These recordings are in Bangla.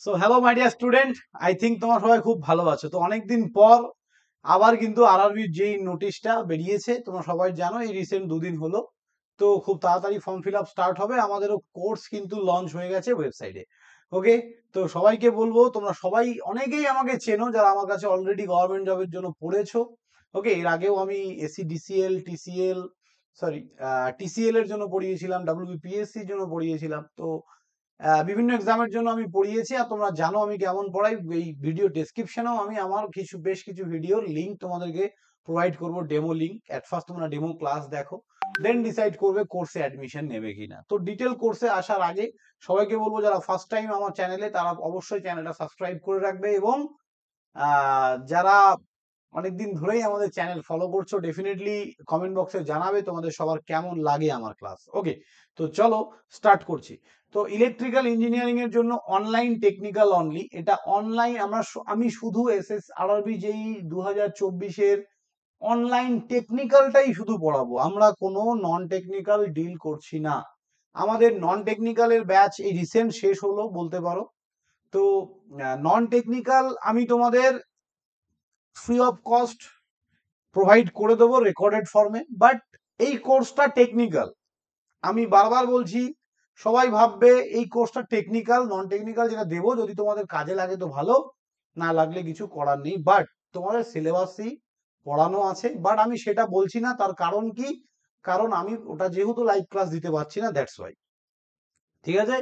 So hello my dear student, I think তোমরা সবাই খুব ভালো আছো। তো অনেকদিন পর আবার কিন্তু আরআরবির যেই নোটিশটা বেরিয়েছে তোমরা সবাই জানো, এই রিসেন্ট দুদিন হলো। তো খুব তাড়াতাড়ি ফর্ম ফিল আপ স্টার্ট হবে। আমাদেরও কোর্স কিন্তু লঞ্চ হয়ে গেছে ওয়েবসাইটে। ওকে, তো সবাইকে বলবো তোমরা সবাই অনেকেই আমাকে চেনো যারা আমার কাছে অলরেডি গভর্নমেন্ট জবের জন্য পড়েছো। ওকে, এর আগেও আমি AC DCL TCL sorry TCL এর জন্য পড়িয়েছিলাম, ডাব্লিউবিপিএসসির জন্য পড়িয়েছিলাম। তো বিভিন্ন এক্সামের জন্য আমি পড়িয়েছি, আর তোমরা জানো আমি কেমন পড়াই। এই ভিডিও ডেসক্রিপশনেও আমি আমার বেশ কিছু ভিডিওর লিঙ্ক তোমাদেরকে প্রোভাইড করব, ডেমো লিঙ্ক। এট ফার্স্ট তোমরা ডেমো ক্লাস দেখো, দেন ডিসাইড করবে কোর্সে অ্যাডমিশন নেবে কিনা। তো ডিটেল কোর্সে আসার আগে সবাইকে বলবো যারা ফার্স্ট টাইম আমার চ্যানেলে, তারা অবশ্যই চ্যানেলটা সাবস্ক্রাইব করে রাখবে, এবং যারা অনেকদিন ধরেই আমাদের চ্যানেল ফলো করছো ডেফিনেটলি কমেন্ট বক্সে জানাবে তোমাদের সবার কেমন লাগে আমার ক্লাস। ওকে, তো চলো স্টার্ট করছি। তো ইলেকট্রিক্যাল ইঞ্জিনিয়ারিং এর জন্য অনলাইন টেকনিক্যাল অনলি, এটা অনলাইন। আমি শুধু আরআরবি যেই 2024-এর অনলাইন টেকনিক্যালটাই শুধু পড়াবো, আমরা কোনো নন টেকনিক্যাল ডিল করছি না। আমাদের নন টেকনিক্যালের ব্যাচ এই রিসেন্ট শেষ হলো বলতে পারো। তো নন টেকনিক্যাল আমি তোমাদের ফ্রি অফ কস্ট প্রোভাইড করে দেবো রেকর্ডেড ফর্মে। বাট এই কোর্সটা টেকনিক্যাল, আমি বারবার বলছি, সবাই ভাববে এই কোর্সটা টেকনিক্যাল। নন টেকনিক্যাল যেটা দেবো, যদি তোমাদের কাজে লাগে তো ভালো, না লাগলে কিছু করার নেই। বাট তোমাদের সিলেবাসই পড়ানো আছে। বাট আমি সেটা বলছি না, তার কারণ কি? কারণ আমি ওটা যেহেতু লাইভ ক্লাস দিতে পারছি না, দ্যাটস ওয়াই। ঠিক আছে,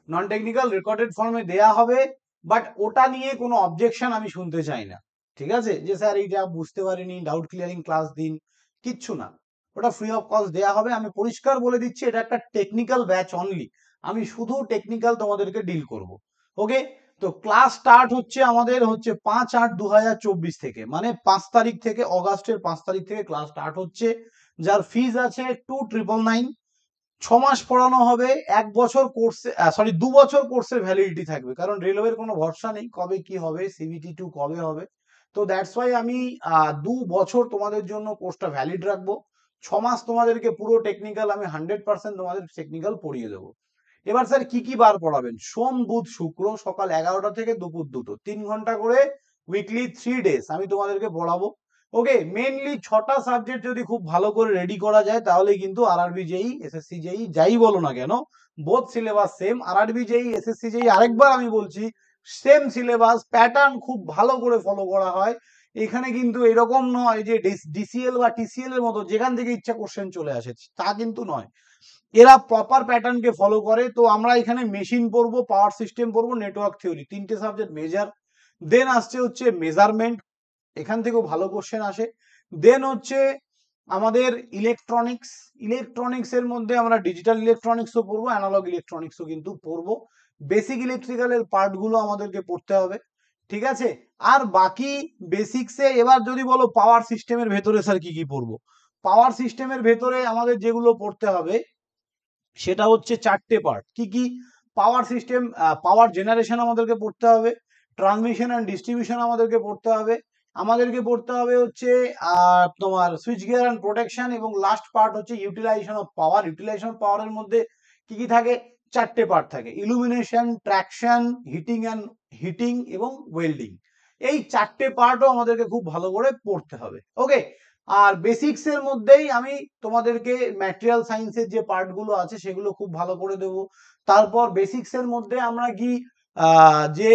নন টেকনিক্যাল রেকর্ডেড ফর্মে দেয়া হবে, বাট ওটা নিয়ে কোনো অবজেকশন আমি শুনতে চাই না। ঠিক আছে, যে স্যার এইটা বুঝতে পারিনি, ডাউট ক্লিয়ারিং ক্লাস দিন, কিচ্ছু না। ওটা ফ্রি অফ কস্ট দেয়া হবে। আমি পরিষ্কার বলে দিচ্ছি, এটা একটা টেকনিক্যাল ব্যাচ অনলি। আমি শুধু টেকনিক্যাল তোমাদেরকে ডিল করব। ওকে, তো ক্লাস স্টার্ট হচ্ছে আমাদের 5/8/2024 থেকে, মানে 5 তারিখ থেকে, অগাস্টের 5 তারিখ থেকে ক্লাস স্টার্ট হচ্ছে। যার ফিজ আছে 2,999। 6 মাস পড়ানো হবে। 1 বছর কোর্সে, 2 বছর কোর্সের ভ্যালিডিটি থাকবে, কারণ রেলওয়ের কোনো ভরসা নেই কবে কি হবে, সিবিটি 2 কবে হবে। তো দ্যাটস ওয়াই আমি 2 বছর তোমাদের জন্য কোর্সটা ভ্যালিড রাখবো। 6 মাস তোমাদেরকে পুরো টেকনিক্যাল, আমি 100% তোমাদের টেকনিক্যাল পড়িয়ে দেবো। এবার স্যার কি কি বার পড়াবেন? সোম বুধ শুক্র সকাল 11টা থেকে দুপুর 2টো, 3 ঘন্টা করে উইকলি 3 ডেজ আমি তোমাদেরকে পড়াবো। ওকে, মেনলি 6টা সাবজেক্ট যদি খুব ভালো করে রেডি করা যায়, তাহলে কিন্তু আরআরবি জেই এসএসসি জেই যাই বলো না কেন, বোথ সিলেবাস সেম। আরআরবি জেই এসএসসি জেই আরেকবার আমি বলছি, সেম সিলেবাস, প্যাটার্ন খুব ভালো করে ফলো করা হয়। এখানে কিন্তু এরকম নয় যে ডিসিএল বা টিসিএল এর মতো যেখান থেকে ইচ্ছা কোশ্চেন চলে আসে, তা কিন্তু নয়। এরা প্রপার প্যাটার্নকে ফলো করে। তো আমরা এখানে মেশিন পড়বো, পাওয়ার সিস্টেম পড়বো, নেটওয়ার্ক থিওরি, 3টে সাবজেক্ট মেজর। দেন আসছে হচ্ছে মেজারমেন্ট, এখান থেকেও ভালো কোশ্চেন আসে। দেন হচ্ছে আমাদের ইলেকট্রনিক্স। ইলেকট্রনিক্স এর মধ্যে আমরা ডিজিটাল ইলেকট্রনিক্সও পড়বো, অ্যানালগ ইলেকট্রনিক্সও কিন্তু পড়বো। বেসিক ইলেকট্রিক্যালের পার্টগুলো আমাদেরকে পড়তে হবে। ঠিক আছে, আর বাকি বেসিক্সে এবার যদি বলো পাওয়ার সিস্টেমের ভেতরে স্যার কি কি পড়বো, পাওয়ার সিস্টেমের ভেতরে আমাদের যেগুলো পড়তে হবে সেটা হচ্ছে 4টে পার্ট। কি কি? পাওয়ার সিস্টেম, পাওয়ার জেনারেশন আমাদেরকে পড়তে হবে, ট্রান্সমিশন অ্যান্ড ডিস্ট্রিবিউশন আমাদেরকে পড়তে হবে, আমাদেরকে পড়তে হবে হচ্ছে তোমার সুইচ গিয়ার অ্যান্ড প্রোটেকশন, এবং লাস্ট পার্ট হচ্ছে utilisation of power. Utilisation of পাওয়ারের মধ্যে কি কি থাকে? 4টে পার্ট থাকে, ইলুমিনেশন, ট্র্যাকশন, হিটিং এবং ওয়েল্ডিং। এই 4টে পার্টও আমাদেরকে খুব ভালো করে পড়তে হবে। ওকে, আর বেসিক্স এর মধ্যেই আমি তোমাদেরকে ম্যাটেরিয়াল সায়েন্সের যে পার্টগুলো আছে সেগুলো খুব ভালো করে দেবো। তারপর বেসিক্স এর মধ্যে আমরা কি যে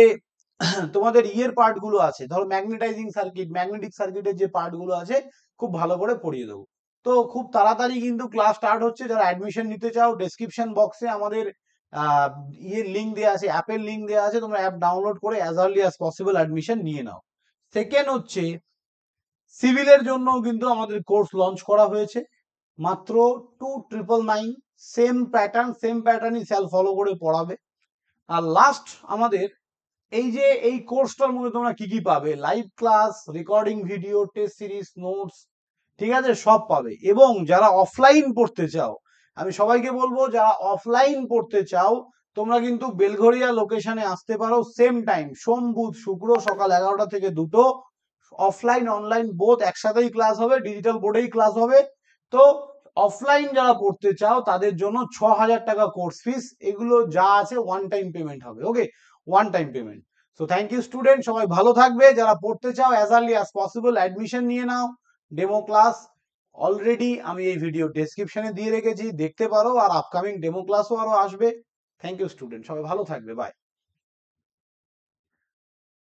তোমাদের ইয়ের পার্টগুলো আছে, ধরো ম্যাগনেটাইজিং সার্কিট, ম্যাগনেটিক সার্কিটের যে পার্টগুলো আছে খুব ভালো করে পড়িয়ে দেবো। তো খুব তাড়াতাড়ি কিন্তু ক্লাস স্টার্ট হচ্ছে। যারা অ্যাডমিশন নিতে চাও, ডেসক্রিপশন বক্সে আমাদের ইয়ের লিঙ্ক দেওয়া আছে, অ্যাপের লিঙ্ক দেওয়া আছে, তোমরা অ্যাপ ডাউনলোড করে as early as possible admission নিয়ে নাও। সেকেন্ড হচ্ছে সিভিলের জন্য কিন্তু আমাদের কোর্স লঞ্চ করা হয়েছে, মাত্র 2,999। সেম প্যাটার্নই স্যার ফলো করে পড়াবে। আর লাস্ট আমাদের এই যে এই কোর্সটার মধ্যে তোমরা কি কি পাবে, live class, recording video, test series, notes, ঠিক আছে, সব পাবে। এবং যারা অফলাইন পড়তে চাও, আমি সবাইকে বলবো যারা অফলাইন পড়তে চাও, তোমরা কিন্তু বেলঘরিয়া লোকেশনে আসতে পারো। সেম টাইম, সোম বুধ শুক্র সকাল 11টা থেকে 2টো, অফলাইন অনলাইন বোথ একসাথেই ক্লাস হবে, ডিজিটাল বোর্ডেই ক্লাস হবে। তো অফলাইন যারা পড়তে চাও তাদের জন্য 6,000 টাকা কোর্স ফিস, এগুলো যা আছে ওয়ান টাইম পেমেন্ট হবে। Okay, one time payment. So thank you student, সবাই ভালো থাকবে। যারা পড়তে চাও as early as possible admission নিয়ে নাও। ডেমো ক্লাস অলরেডি আমি এই ভিডিও ডেসক্রিপশনে দিয়ে রেখেছি, দেখতে পারো। আর আপকামিং ডেমো ক্লাসও আরো আসবে। থ্যাংক ইউ স্টুডেন্ট, সবাই ভালো থাকবে। বাই।